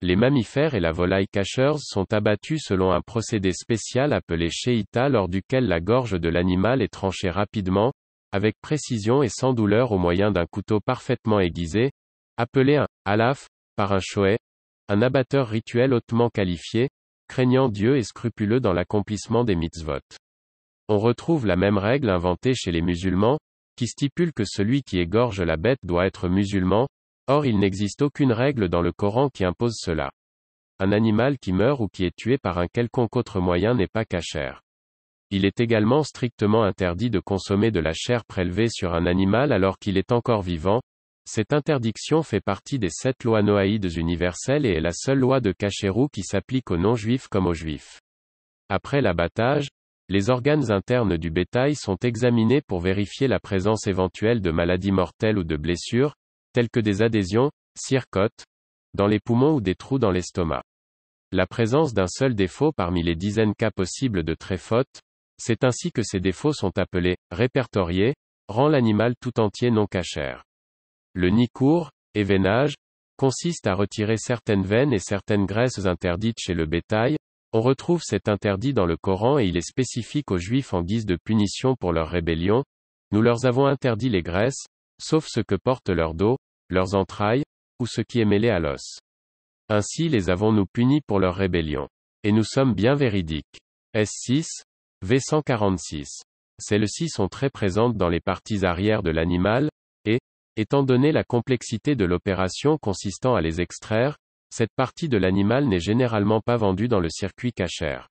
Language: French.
Les mammifères et la volaille cachers sont abattus selon un procédé spécial appelé sheïta lors duquel la gorge de l'animal est tranchée rapidement, avec précision et sans douleur au moyen d'un couteau parfaitement aiguisé, appelé un halaf, par un shoé, un abatteur rituel hautement qualifié, craignant Dieu et scrupuleux dans l'accomplissement des mitzvot. On retrouve la même règle inventée chez les musulmans, qui stipule que celui qui égorge la bête doit être musulman. Or il n'existe aucune règle dans le Coran qui impose cela. Un animal qui meurt ou qui est tué par un quelconque autre moyen n'est pas cachère. Il est également strictement interdit de consommer de la chair prélevée sur un animal alors qu'il est encore vivant. Cette interdiction fait partie des 7 lois noaïdes universelles et est la seule loi de cachérou qui s'applique aux non-juifs comme aux juifs. Après l'abattage, les organes internes du bétail sont examinés pour vérifier la présence éventuelle de maladies mortelles ou de blessures, telles que des adhésions, cirrhotes, dans les poumons ou des trous dans l'estomac. La présence d'un seul défaut parmi les dizaines cas possibles de tréphôte, c'est ainsi que ces défauts sont appelés « répertoriés », rend l'animal tout entier non cachère. Le nikour, événage, consiste à retirer certaines veines et certaines graisses interdites chez le bétail. On retrouve cet interdit dans le Coran et il est spécifique aux Juifs en guise de punition pour leur rébellion. Nous leur avons interdit les graisses, sauf ce que porte leur dos, leurs entrailles, ou ce qui est mêlé à l'os. Ainsi les avons-nous punis pour leur rébellion. Et nous sommes bien véridiques. S6, V146. Celles-ci sont très présentes dans les parties arrière de l'animal, et, étant donné la complexité de l'opération consistant à les extraire, cette partie de l'animal n'est généralement pas vendue dans le circuit cachère.